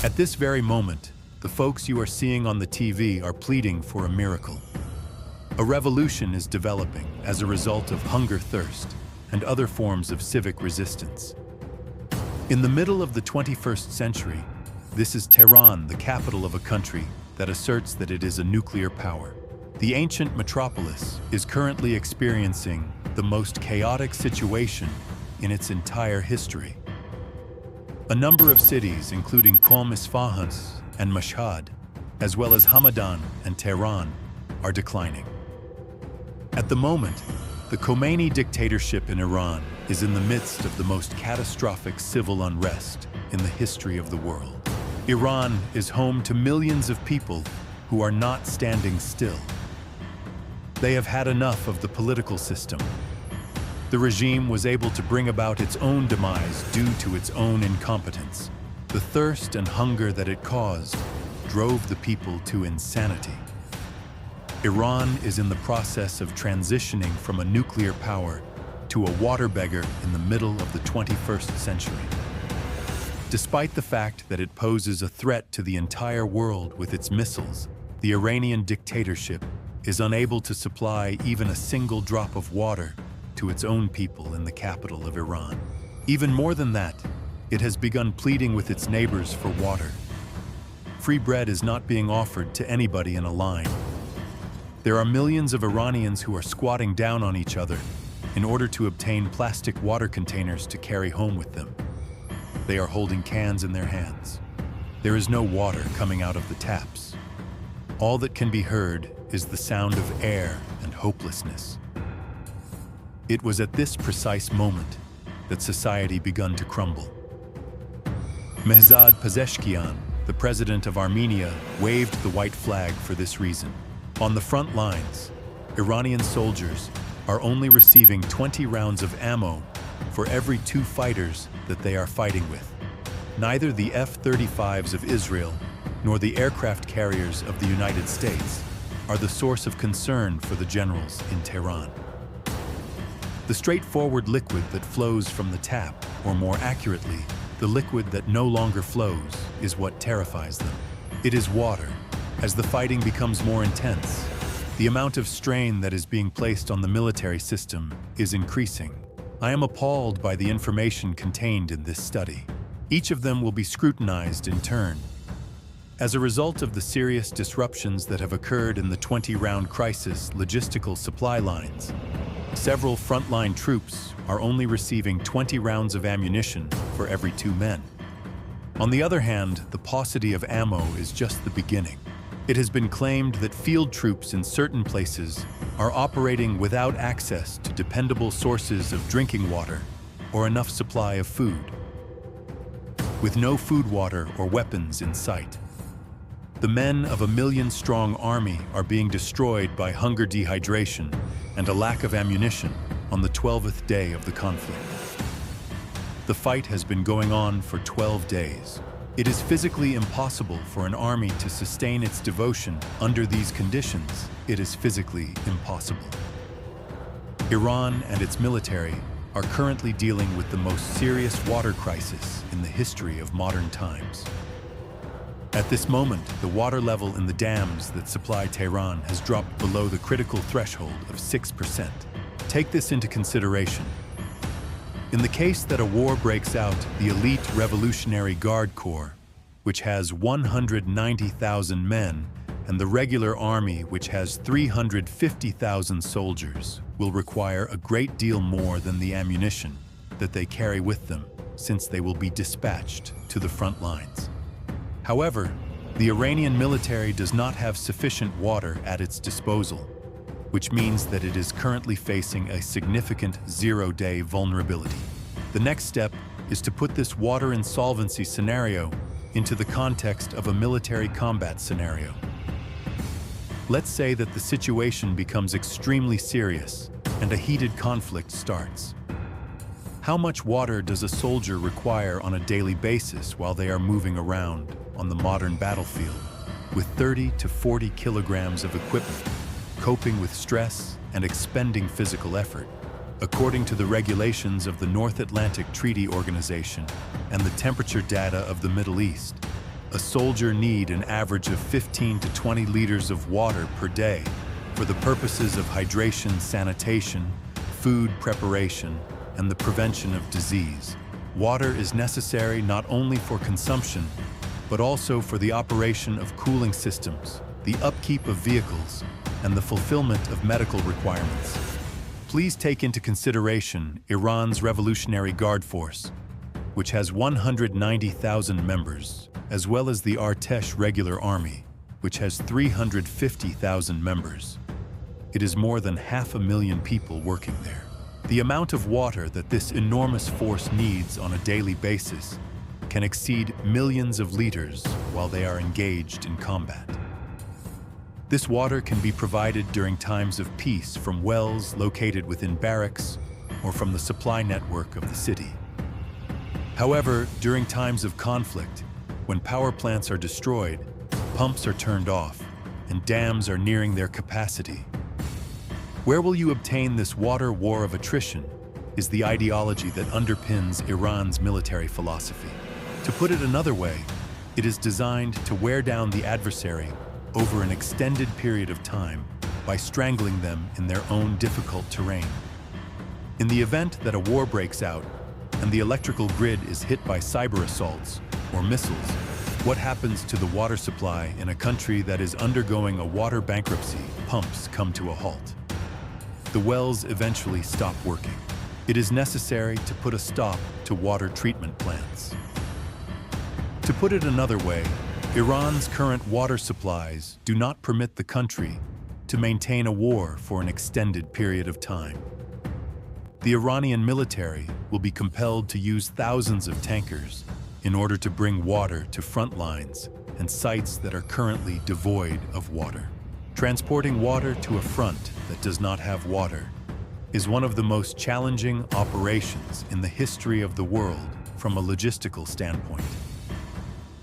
At this very moment, the folks you are seeing on the TV are pleading for a miracle. A revolution is developing as a result of hunger, thirst, and other forms of civic resistance. In the middle of the 21st century, this is Tehran, the capital of a country that asserts that it is a nuclear power. The ancient metropolis is currently experiencing the most chaotic situation in its entire history. A number of cities, including Qom, Isfahan, and Mashhad, as well as Hamadan and Tehran, are declining. At the moment, the Khomeini dictatorship in Iran is in the midst of the most catastrophic civil unrest in the history of the world. Iran is home to millions of people who are not standing still. They have had enough of the political system. The regime was able to bring about its own demise due to its own incompetence. The thirst and hunger that it caused drove the people to insanity. Iran is in the process of transitioning from a nuclear power to a water beggar in the middle of the 21st century. Despite the fact that it poses a threat to the entire world with its missiles, the Iranian dictatorship is unable to supply even a single drop of water to its own people in the capital of Iran. Even more than that, it has begun pleading with its neighbors for water. Free bread is not being offered to anybody in a line. There are millions of Iranians who are squatting down on each other in order to obtain plastic water containers to carry home with them. They are holding cans in their hands. There is no water coming out of the taps. All that can be heard is the sound of air and hopelessness. It was at this precise moment that society began to crumble. Mehzad Pezeshkian, the president of Armenia, waved the white flag for this reason. On the front lines, Iranian soldiers are only receiving 20 rounds of ammo for every 2 fighters that they are fighting with. Neither the F-35s of Israel nor the aircraft carriers of the United States are the source of concern for the generals in Tehran. The straightforward liquid that flows from the tap, or more accurately, the liquid that no longer flows, is what terrifies them. It is water. As the fighting becomes more intense, the amount of strain that is being placed on the military system is increasing. I am appalled by the information contained in this study. Each of them will be scrutinized in turn. As a result of the serious disruptions that have occurred in the 20-round crisis logistical supply lines, several frontline troops are only receiving 20 rounds of ammunition for every 2 men. On the other hand, the paucity of ammo is just the beginning. It has been claimed that field troops in certain places are operating without access to dependable sources of drinking water or enough supply of food, with no food, water, or weapons in sight. The men of a million-strong army are being destroyed by hunger, dehydration, and a lack of ammunition on the 12th day of the conflict. The fight has been going on for 12 days. It is physically impossible for an army to sustain its devotion under these conditions. It is physically impossible. Iran and its military are currently dealing with the most serious water crisis in the history of modern times. At this moment, the water level in the dams that supply Tehran has dropped below the critical threshold of 6%. Take this into consideration. In the case that a war breaks out, the elite Revolutionary Guard Corps, which has 190,000 men, and the regular army, which has 350,000 soldiers, will require a great deal more than the ammunition that they carry with them, since they will be dispatched to the front lines. However, the Iranian military does not have sufficient water at its disposal, which means that it is currently facing a significant zero-day vulnerability. The next step is to put this water insolvency scenario into the context of a military combat scenario. Let's say that the situation becomes extremely serious and a heated conflict starts. How much water does a soldier require on a daily basis while they are moving around on the modern battlefield with 30 to 40 kilograms of equipment, coping with stress and expending physical effort? According to the regulations of the North Atlantic Treaty Organization and the temperature data of the Middle East, A soldier needs an average of 15 to 20 liters of water per day for the purposes of hydration, sanitation, food preparation, and the prevention of disease. Water is necessary not only for consumption, but also for the operation of cooling systems, the upkeep of vehicles, and the fulfillment of medical requirements. Please take into consideration Iran's Revolutionary Guard Force, which has 190,000 members, as well as the Artesh Regular Army, which has 350,000 members. It is more than 500,000 people working there. The amount of water that this enormous force needs on a daily basis can exceed millions of liters while they are engaged in combat. This water can be provided during times of peace from wells located within barracks or from the supply network of the city. However, during times of conflict, when power plants are destroyed, pumps are turned off, and dams are nearing their capacity. Where will you obtain this water war of attrition is the ideology that underpins Iran's military philosophy. To put it another way, it is designed to wear down the adversary over an extended period of time by strangling them in their own difficult terrain. In the event that a war breaks out and the electrical grid is hit by cyber assaults or missiles, what happens to the water supply in a country that is undergoing a water bankruptcy? Pumps come to a halt. The wells eventually stop working. It is necessary to put a stop to water treatment plants. To put it another way, Iran's current water supplies do not permit the country to maintain a war for an extended period of time. The Iranian military will be compelled to use thousands of tankers in order to bring water to front lines and sites that are currently devoid of water. Transporting water to a front that does not have water is one of the most challenging operations in the history of the world from a logistical standpoint.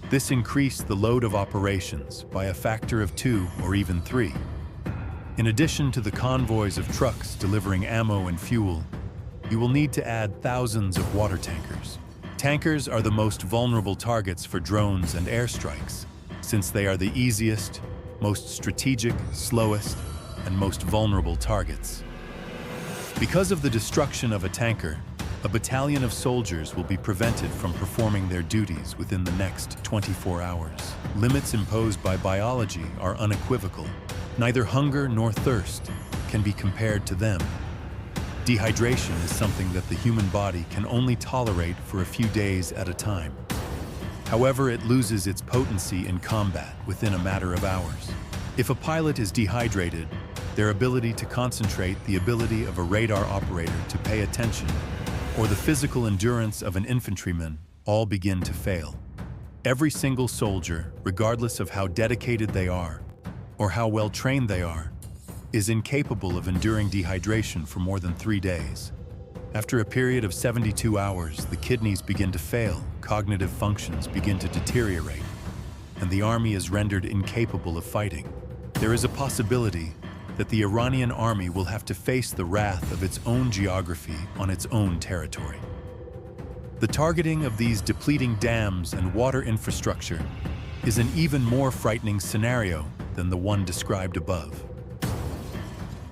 This increased the load of operations by a factor of 2 or even 3. In addition to the convoys of trucks delivering ammo and fuel, you will need to add thousands of water tankers. Tankers are the most vulnerable targets for drones and airstrikes, since they are the easiest, most strategic, slowest, and most vulnerable targets. Because of the destruction of a tanker, a battalion of soldiers will be prevented from performing their duties within the next 24 hours. Limits imposed by biology are unequivocal. Neither hunger nor thirst can be compared to them. Dehydration is something that the human body can only tolerate for a few days at a time. However, it loses its potency in combat within a matter of hours. If a pilot is dehydrated, their ability to concentrate, the ability of a radar operator to pay attention, or the physical endurance of an infantryman all begin to fail. Every single soldier, regardless of how dedicated they are or how well trained they are, is incapable of enduring dehydration for more than 3 days. After a period of 72 hours, the kidneys begin to fail, cognitive functions begin to deteriorate, and the army is rendered incapable of fighting. There is a possibility that the Iranian army will have to face the wrath of its own geography on its own territory. The targeting of these depleting dams and water infrastructure is an even more frightening scenario than the one described above.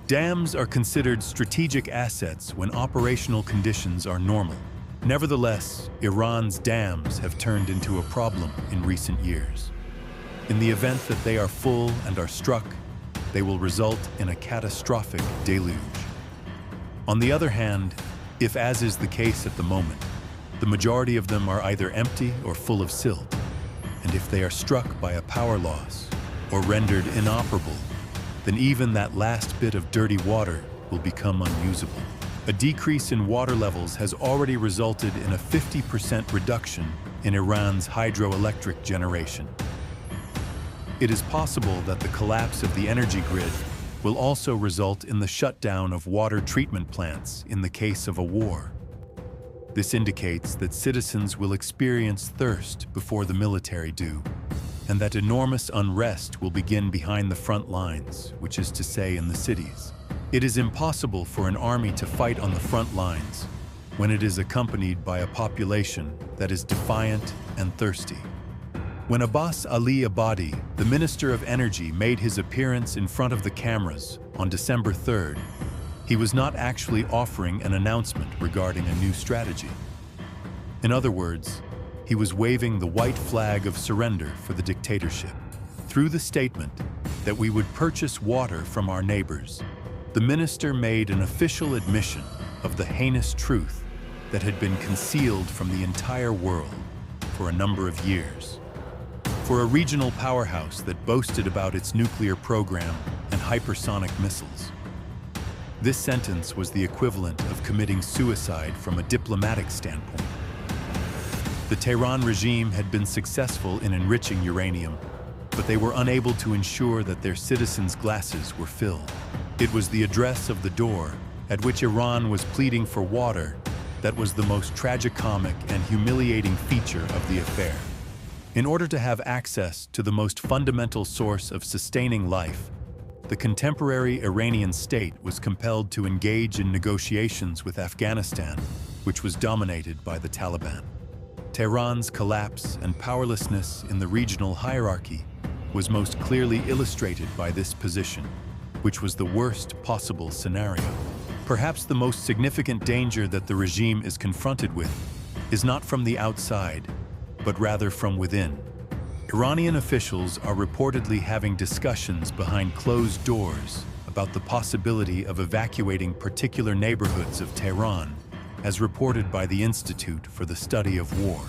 Dams are considered strategic assets when operational conditions are normal. Nevertheless, Iran's dams have turned into a problem in recent years. In the event that they are full and are struck, they will result in a catastrophic deluge. On the other hand, if, as is the case at the moment, the majority of them are either empty or full of silt, and if they are struck by a power loss or rendered inoperable, then even that last bit of dirty water will become unusable. A decrease in water levels has already resulted in a 50% reduction in Iran's hydroelectric generation. It is possible that the collapse of the energy grid will also result in the shutdown of water treatment plants in the case of a war. This indicates that citizens will experience thirst before the military do, and that enormous unrest will begin behind the front lines, which is to say in the cities. It is impossible for an army to fight on the front lines when it is accompanied by a population that is defiant and thirsty. When Abbas Ali Abadi, the Minister of Energy, made his appearance in front of the cameras on December 3rd, he was not actually offering an announcement regarding a new strategy. In other words, he was waving the white flag of surrender for the dictatorship. Through the statement that we would purchase water from our neighbors, the minister made an official admission of the heinous truth that had been concealed from the entire world for a number of years. For a regional powerhouse that boasted about its nuclear program and hypersonic missiles, this sentence was the equivalent of committing suicide from a diplomatic standpoint. The Tehran regime had been successful in enriching uranium, but they were unable to ensure that their citizens' glasses were filled. It was the address of the door at which Iran was pleading for water that was the most tragicomic and humiliating feature of the affair. In order to have access to the most fundamental source of sustaining life, the contemporary Iranian state was compelled to engage in negotiations with Afghanistan, which was dominated by the Taliban. Tehran's collapse and powerlessness in the regional hierarchy was most clearly illustrated by this position, which was the worst possible scenario. Perhaps the most significant danger that the regime is confronted with is not from the outside, but rather from within. Iranian officials are reportedly having discussions behind closed doors about the possibility of evacuating particular neighborhoods of Tehran, as reported by the Institute for the Study of War.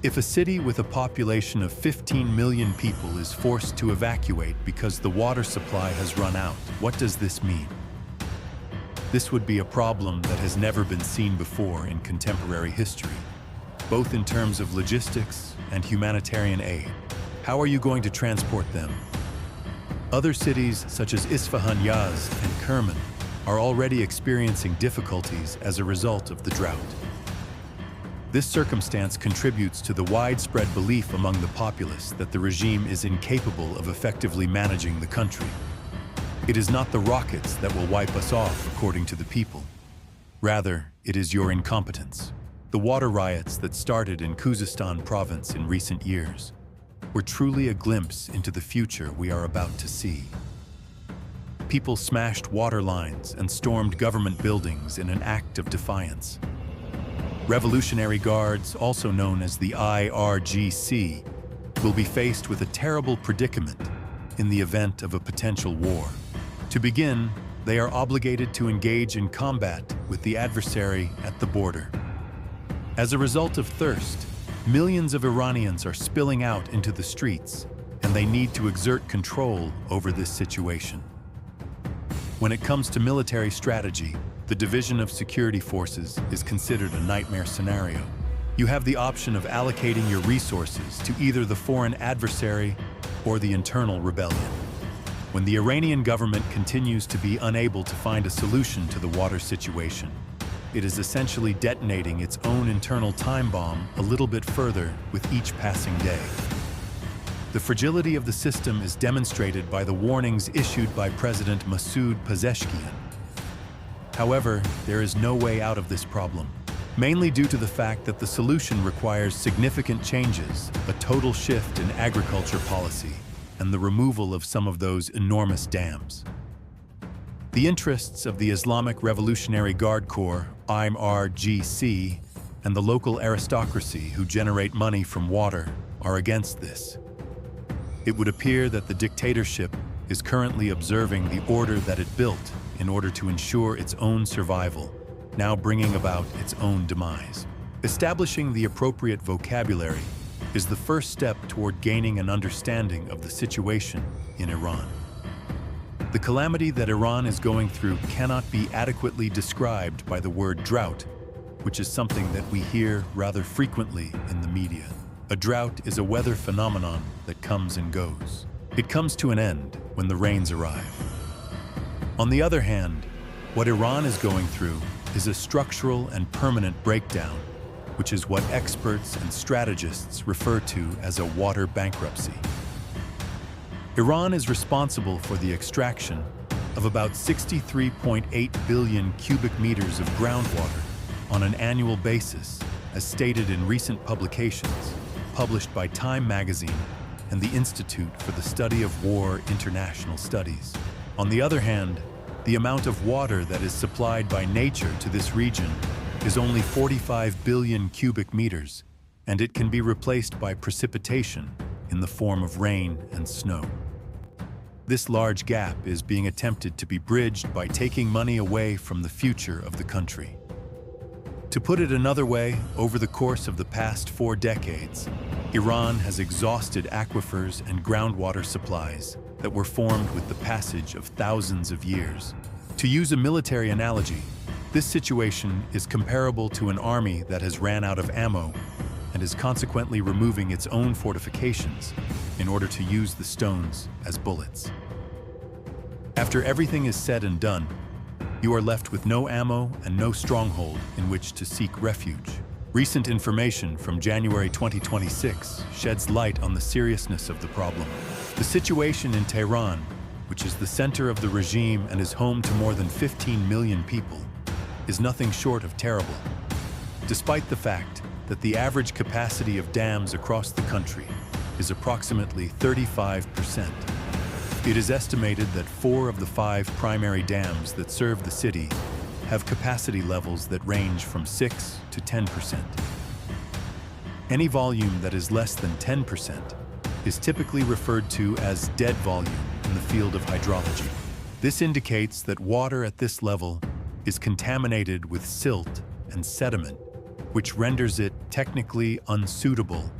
If a city with a population of 15 million people is forced to evacuate because the water supply has run out, what does this mean? This would be a problem that has never been seen before in contemporary history, both in terms of logistics and humanitarian aid. How are you going to transport them? Other cities such as Isfahan, Yazd, and Kerman are already experiencing difficulties as a result of the drought. This circumstance contributes to the widespread belief among the populace that the regime is incapable of effectively managing the country. It is not the rockets that will wipe us off, according to the people. Rather, it is your incompetence. The water riots that started in Khuzestan province in recent years were truly a glimpse into the future we are about to see. People smashed water lines and stormed government buildings in an act of defiance. Revolutionary Guards, also known as the IRGC, will be faced with a terrible predicament in the event of a potential war. To begin, they are obligated to engage in combat with the adversary at the border. As a result of thirst, millions of Iranians are spilling out into the streets, and they need to exert control over this situation. When it comes to military strategy, the division of security forces is considered a nightmare scenario. You have the option of allocating your resources to either the foreign adversary or the internal rebellion. When the Iranian government continues to be unable to find a solution to the water situation, it is essentially detonating its own internal time bomb a little bit further with each passing day. The fragility of the system is demonstrated by the warnings issued by President Masoud Pezeshkian. However, there is no way out of this problem, mainly due to the fact that the solution requires significant changes, a total shift in agriculture policy, and the removal of some of those enormous dams. The interests of the Islamic Revolutionary Guard Corps, IRGC, and the local aristocracy who generate money from water are against this. It would appear that the dictatorship is currently observing the order that it built in order to ensure its own survival, now bringing about its own demise. Establishing the appropriate vocabulary is the first step toward gaining an understanding of the situation in Iran. The calamity that Iran is going through cannot be adequately described by the word drought, which is something that we hear rather frequently in the media. A drought is a weather phenomenon that comes and goes. It comes to an end when the rains arrive. On the other hand, what Iran is going through is a structural and permanent breakdown, which is what experts and strategists refer to as a water bankruptcy. Iran is responsible for the extraction of about 63.8 billion cubic meters of groundwater on an annual basis, as stated in recent publications. published by Time magazine and the Institute for the Study of War International Studies. On the other hand, the amount of water that is supplied by nature to this region is only 45 billion cubic meters, and it can be replaced by precipitation in the form of rain and snow. This large gap is being attempted to be bridged by taking money away from the future of the country. To put it another way, over the course of the past 4 decades, Iran has exhausted aquifers and groundwater supplies that were formed with the passage of thousands of years. To use a military analogy, this situation is comparable to an army that has ran out of ammo and is consequently removing its own fortifications in order to use the stones as bullets. After everything is said and done, you are left with no ammo and no stronghold in which to seek refuge. Recent information from January 2026 sheds light on the seriousness of the problem. The situation in Tehran, which is the center of the regime and is home to more than 15 million people, is nothing short of terrible. Despite the fact that the average capacity of dams across the country is approximately 35%. It is estimated that 4 of the 5 primary dams that serve the city have capacity levels that range from 6 to 10%. Any volume that is less than 10% is typically referred to as dead volume in the field of hydrology. This indicates that water at this level is contaminated with silt and sediment, which renders it technically unsuitable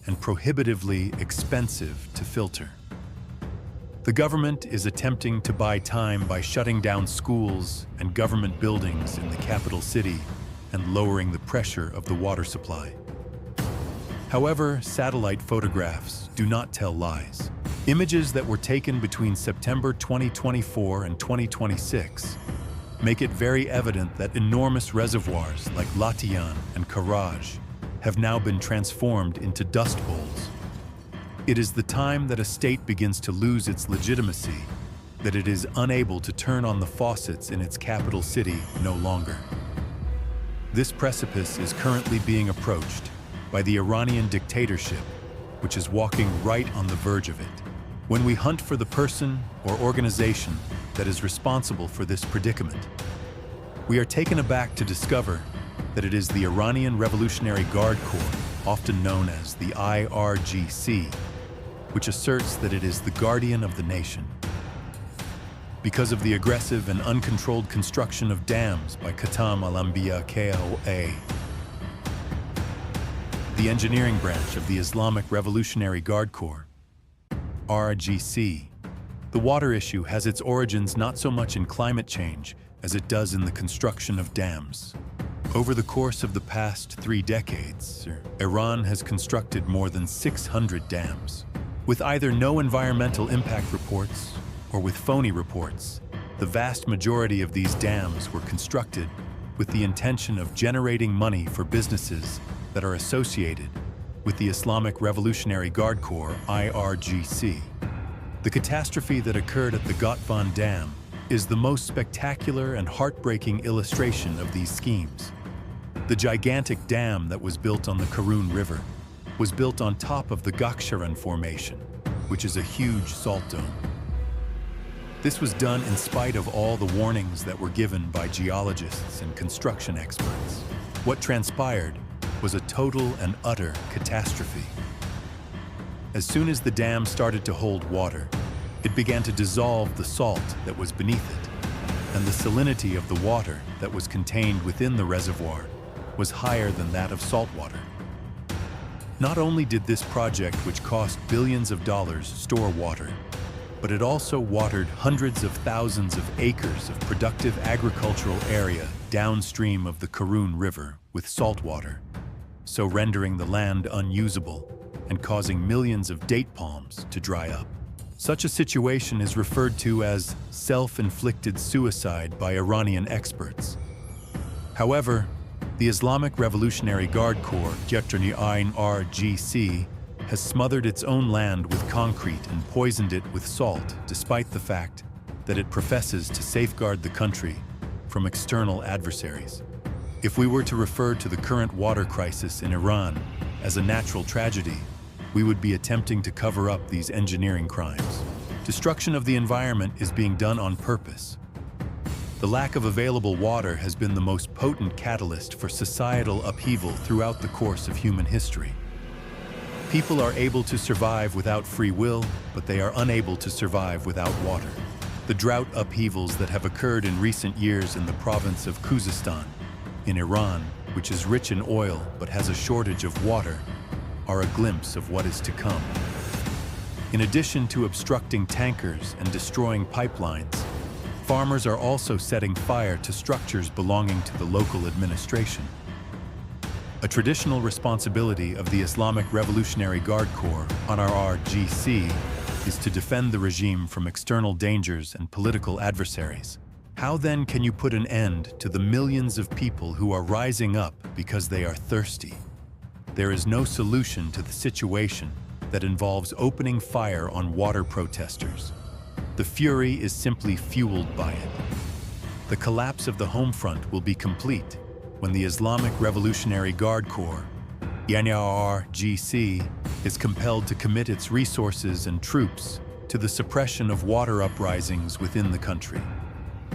and prohibitively expensive to filter. The government is attempting to buy time by shutting down schools and government buildings in the capital city and lowering the pressure of the water supply. However, satellite photographs do not tell lies. Images that were taken between September 2024 and 2026 make it very evident that enormous reservoirs like Latiyan and Karaj have now been transformed into dust bowls. It is the time that a state begins to lose its legitimacy that it is unable to turn on the faucets in its capital city no longer. This precipice is currently being approached by the Iranian dictatorship, which is walking right on the verge of it. When we hunt for the person or organization that is responsible for this predicament, we are taken aback to discover that it is the Iranian Revolutionary Guard Corps, often known as the IRGC, which asserts that it is the guardian of the nation. Because of the aggressive and uncontrolled construction of dams by Qatam al-Anbiya KOA, the engineering branch of the Islamic Revolutionary Guard Corps, RGC, the water issue has its origins not so much in climate change as it does in the construction of dams. Over the course of the past 3 decades, Iran has constructed more than 600 dams. With either no environmental impact reports or with phony reports, the vast majority of these dams were constructed with the intention of generating money for businesses that are associated with the Islamic Revolutionary Guard Corps, IRGC. The catastrophe that occurred at the Gotvan Dam is the most spectacular and heartbreaking illustration of these schemes. The gigantic dam that was built on the Karun River was built on top of the Gaksharan Formation, which is a huge salt dome. This was done in spite of all the warnings that were given by geologists and construction experts. What transpired was a total and utter catastrophe. As soon as the dam started to hold water, it began to dissolve the salt that was beneath it, and the salinity of the water that was contained within the reservoir was higher than that of salt water. Not only did this project, which cost billions of dollars, store water, but it also watered hundreds of thousands of acres of productive agricultural area downstream of the Karun River with salt water, so rendering the land unusable and causing millions of date palms to dry up. Such a situation is referred to as self-inflicted suicide by Iranian experts. However, the Islamic Revolutionary Guard Corps, IRGC, has smothered its own land with concrete and poisoned it with salt, despite the fact that it professes to safeguard the country from external adversaries. If we were to refer to the current water crisis in Iran as a natural tragedy, we would be attempting to cover up these engineering crimes. Destruction of the environment is being done on purpose. The lack of available water has been the most potent catalyst for societal upheaval throughout the course of human history. People are able to survive without free will, but they are unable to survive without water. The drought upheavals that have occurred in recent years in the province of Khuzestan, in Iran, which is rich in oil but has a shortage of water, are a glimpse of what is to come. In addition to obstructing tankers and destroying pipelines, farmers are also setting fire to structures belonging to the local administration. A traditional responsibility of the Islamic Revolutionary Guard Corps, RRGC, is to defend the regime from external dangers and political adversaries. How then can you put an end to the millions of people who are rising up because they are thirsty? There is no solution to the situation that involves opening fire on water protesters. The fury is simply fueled by it. The collapse of the home front will be complete when the Islamic Revolutionary Guard Corps, RRGC, is compelled to commit its resources and troops to the suppression of water uprisings within the country,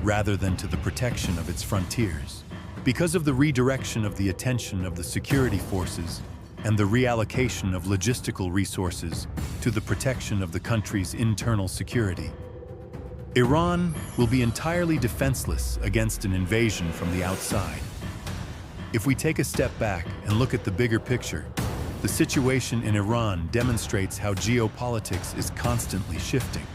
rather than to the protection of its frontiers. Because of the redirection of the attention of the security forces and the reallocation of logistical resources to the protection of the country's internal security, Iran will be entirely defenseless against an invasion from the outside. If we take a step back and look at the bigger picture, the situation in Iran demonstrates how geopolitics is constantly shifting.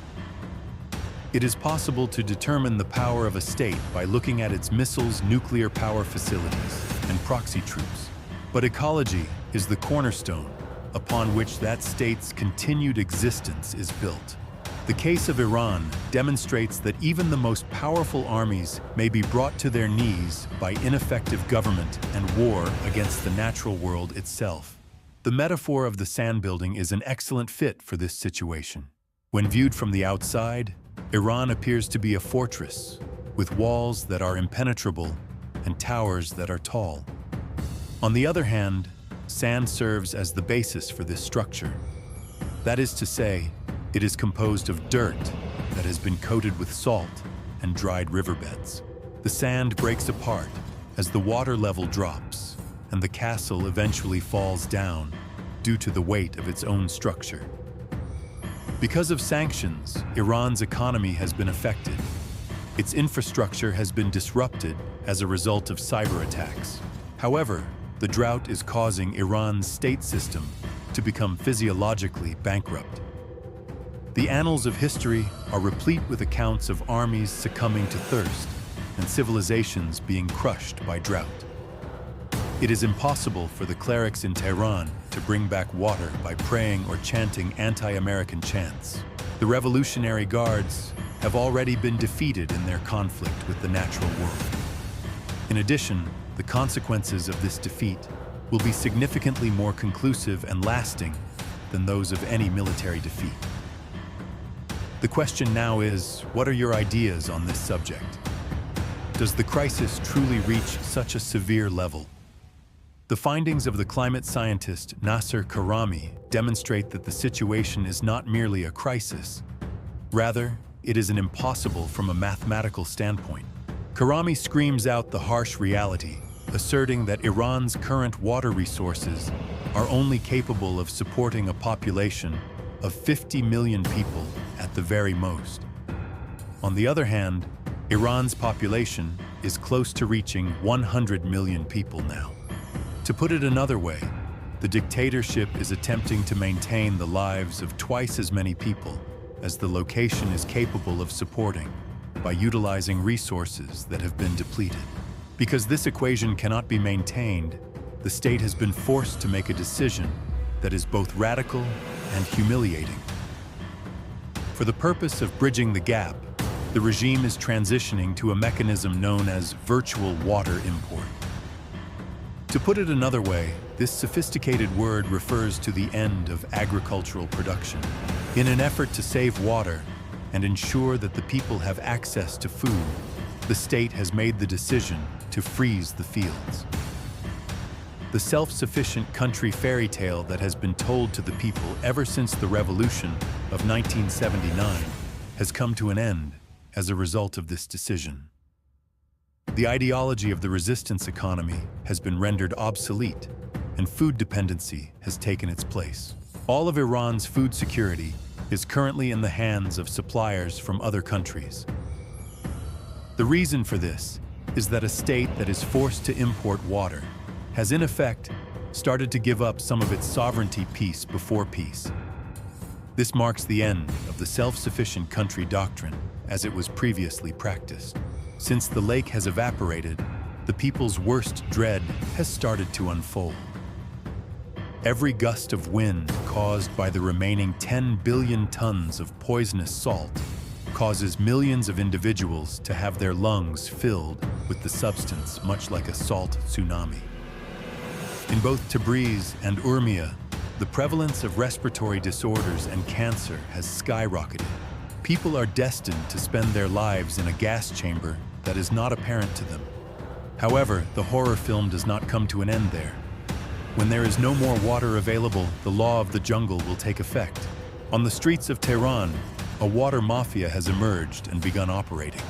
It is possible to determine the power of a state by looking at its missiles, nuclear power facilities, and proxy troops. But ecology is the cornerstone upon which that state's continued existence is built. The case of Iran demonstrates that even the most powerful armies may be brought to their knees by ineffective government and war against the natural world itself. The metaphor of the sand building is an excellent fit for this situation. When viewed from the outside, Iran appears to be a fortress, with walls that are impenetrable and towers that are tall. On the other hand, sand serves as the basis for this structure. That is to say, it is composed of dirt that has been coated with salt and dried riverbeds. The sand breaks apart as the water level drops, and the castle eventually falls down due to the weight of its own structure. Because of sanctions, Iran's economy has been affected. Its infrastructure has been disrupted as a result of cyber attacks. However, the drought is causing Iran's state system to become physiologically bankrupt. The annals of history are replete with accounts of armies succumbing to thirst and civilizations being crushed by drought. It is impossible for the clerics in Tehran to bring back water by praying or chanting anti-American chants. The Revolutionary Guards have already been defeated in their conflict with the natural world. In addition, the consequences of this defeat will be significantly more conclusive and lasting than those of any military defeat. The question now is, what are your ideas on this subject? Does the crisis truly reach such a severe level? The findings of the climate scientist Nasser Karami demonstrate that the situation is not merely a crisis. Rather, it is an impossible from a mathematical standpoint. Karami screams out the harsh reality, asserting that Iran's current water resources are only capable of supporting a population of 50 million people at the very most. On the other hand, Iran's population is close to reaching 100 million people now. To put it another way, the dictatorship is attempting to maintain the lives of twice as many people as the location is capable of supporting by utilizing resources that have been depleted. Because this equation cannot be maintained, the state has been forced to make a decision that is both radical and humiliating. For the purpose of bridging the gap, the regime is transitioning to a mechanism known as virtual water import. To put it another way, this sophisticated word refers to the end of agricultural production. In an effort to save water and ensure that the people have access to food, the state has made the decision to freeze the fields. The self-sufficient country fairy tale that has been told to the people ever since the revolution of 1979 has come to an end as a result of this decision. The ideology of the resistance economy has been rendered obsolete, and food dependency has taken its place. All of Iran's food security is currently in the hands of suppliers from other countries. The reason for this is that a state that is forced to import water has in effect started to give up some of its sovereignty piece before peace. This marks the end of the self-sufficient country doctrine as it was previously practiced. Since the lake has evaporated, the people's worst dread has started to unfold. Every gust of wind caused by the remaining 10 billion tons of poisonous salt causes millions of individuals to have their lungs filled with the substance much like a salt tsunami. In both Tabriz and Urmia, the prevalence of respiratory disorders and cancer has skyrocketed. People are destined to spend their lives in a gas chamber that is not apparent to them. However, the horror film does not come to an end there. When there is no more water available, the law of the jungle will take effect. On the streets of Tehran, a water mafia has emerged and begun operating.